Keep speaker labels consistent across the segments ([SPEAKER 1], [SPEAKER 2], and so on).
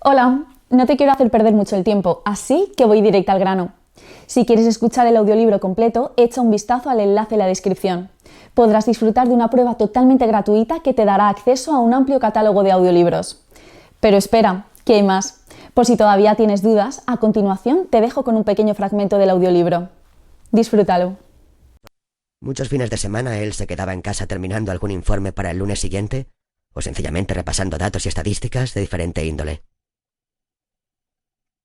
[SPEAKER 1] Hola, no te quiero hacer perder mucho el tiempo, así que voy directa al grano. Si quieres escuchar el audiolibro completo, echa un vistazo al enlace en la descripción. Podrás disfrutar de una prueba totalmente gratuita que te dará acceso a un amplio catálogo de audiolibros. Pero espera, que hay más. Por si todavía tienes dudas, a continuación te dejo con un pequeño fragmento del audiolibro. Disfrútalo.
[SPEAKER 2] Muchos fines de semana él se quedaba en casa terminando algún informe para el lunes siguiente o sencillamente repasando datos y estadísticas de diferente índole.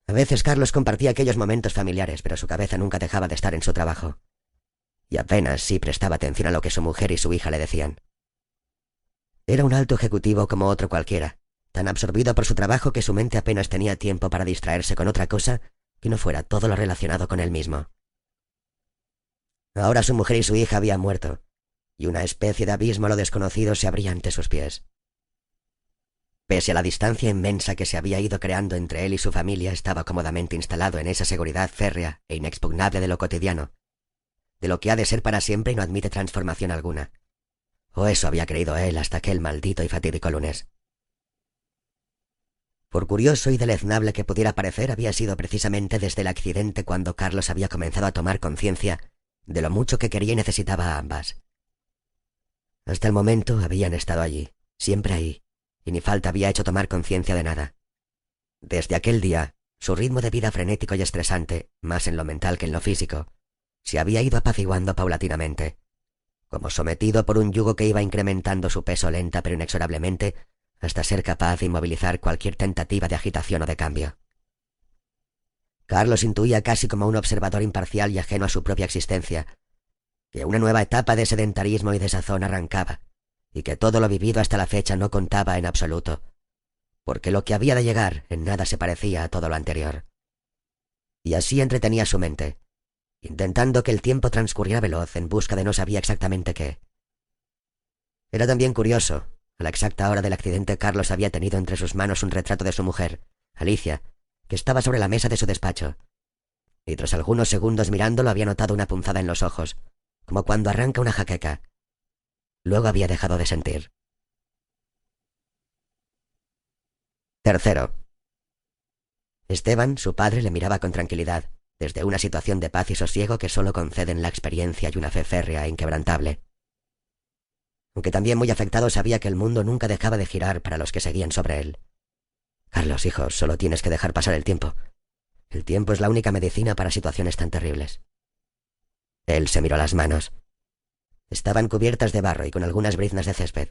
[SPEAKER 2] A veces Carlos compartía aquellos momentos familiares, pero su cabeza nunca dejaba de estar en su trabajo. Y apenas sí prestaba atención a lo que su mujer y su hija le decían. Era un alto ejecutivo como otro cualquiera, tan absorbido por su trabajo que su mente apenas tenía tiempo para distraerse con otra cosa que no fuera todo lo relacionado con él mismo. Ahora su mujer y su hija habían muerto, y una especie de abismo a lo desconocido se abría ante sus pies. Pese a la distancia inmensa que se había ido creando entre él y su familia, estaba cómodamente instalado en esa seguridad férrea e inexpugnable de lo cotidiano, de lo que ha de ser para siempre y no admite transformación alguna. O eso había creído él hasta aquel maldito y fatídico lunes. Por curioso y deleznable que pudiera parecer, había sido precisamente desde el accidente cuando Carlos había comenzado a tomar conciencia de lo mucho que quería y necesitaba a ambas. Hasta el momento habían estado allí, siempre ahí, y ni falta había hecho tomar conciencia de nada. Desde aquel día, su ritmo de vida frenético y estresante, más en lo mental que en lo físico, se había ido apaciguando paulatinamente, como sometido por un yugo que iba incrementando su peso lenta pero inexorablemente hasta ser capaz de inmovilizar cualquier tentativa de agitación o de cambio. Carlos intuía casi como un observador imparcial y ajeno a su propia existencia, que una nueva etapa de sedentarismo y desazón arrancaba, y que todo lo vivido hasta la fecha no contaba en absoluto, porque lo que había de llegar en nada se parecía a todo lo anterior. Y así entretenía su mente, intentando que el tiempo transcurriera veloz en busca de no sabía exactamente qué. Era también curioso. A la exacta hora del accidente, Carlos había tenido entre sus manos un retrato de su mujer, Alicia, que estaba sobre la mesa de su despacho, y tras algunos segundos mirándolo había notado una punzada en los ojos, como cuando arranca una jaqueca. Luego había dejado de sentir. Tercero. Esteban, su padre, le miraba con tranquilidad, desde una situación de paz y sosiego que solo conceden la experiencia y una fe férrea e inquebrantable. Aunque también muy afectado, sabía que el mundo nunca dejaba de girar para los que seguían sobre él. Carlos, hijo, solo tienes que dejar pasar el tiempo. El tiempo es la única medicina para situaciones tan terribles. Él se miró las manos. Estaban cubiertas de barro y con algunas briznas de césped.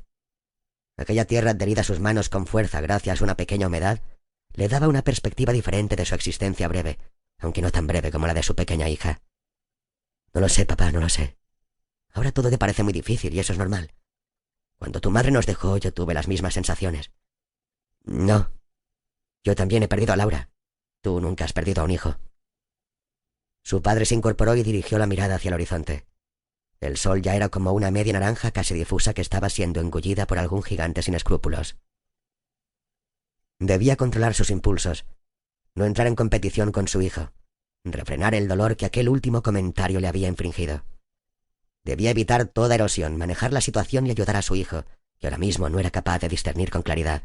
[SPEAKER 2] Aquella tierra adherida a sus manos con fuerza gracias a una pequeña humedad le daba una perspectiva diferente de su existencia breve, aunque no tan breve como la de su pequeña hija. No lo sé, papá, no lo sé. Ahora todo te parece muy difícil y eso es normal. Cuando tu madre nos dejó, yo tuve las mismas sensaciones. No. Yo también he perdido a Laura. Tú nunca has perdido a un hijo. Su padre se incorporó y dirigió la mirada hacia el horizonte. El sol ya era como una media naranja casi difusa que estaba siendo engullida por algún gigante sin escrúpulos. Debía controlar sus impulsos, no entrar en competición con su hijo, refrenar el dolor que aquel último comentario le había infringido. Debía evitar toda erosión, manejar la situación y ayudar a su hijo, que ahora mismo no era capaz de discernir con claridad.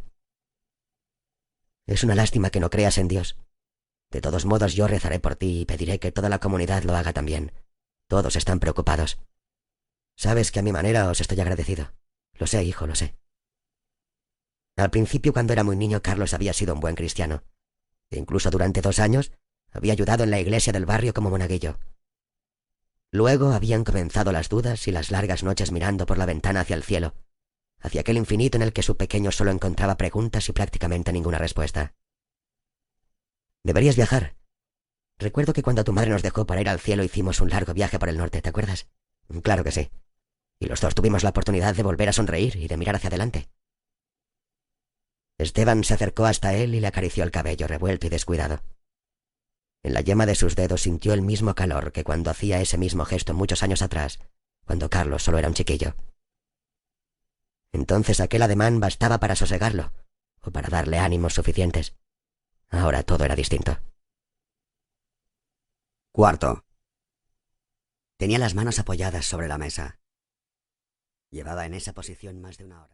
[SPEAKER 2] Es una lástima que no creas en Dios. De todos modos, yo rezaré por ti y pediré que toda la comunidad lo haga también. Todos están preocupados. Sabes que a mi manera os estoy agradecido. Lo sé, hijo, lo sé. Al principio, cuando era muy niño, Carlos había sido un buen cristiano. E incluso durante 2 años había ayudado en la iglesia del barrio como monaguillo. Luego habían comenzado las dudas y las largas noches mirando por la ventana hacia el cielo, hacia aquel infinito en el que su pequeño solo encontraba preguntas y prácticamente ninguna respuesta. Deberías viajar. Recuerdo que cuando tu madre nos dejó para ir al cielo hicimos un largo viaje por el norte, ¿te acuerdas? Claro que sí. Y los dos tuvimos la oportunidad de volver a sonreír y de mirar hacia adelante. Esteban se acercó hasta él y le acarició el cabello revuelto y descuidado. En la yema de sus dedos sintió el mismo calor que cuando hacía ese mismo gesto muchos años atrás, cuando Carlos solo era un chiquillo. Entonces aquel ademán bastaba para sosegarlo, o para darle ánimos suficientes. Ahora todo era distinto.
[SPEAKER 3] Cuarto. Tenía las manos apoyadas sobre la mesa. Llevaba en esa posición más de una hora.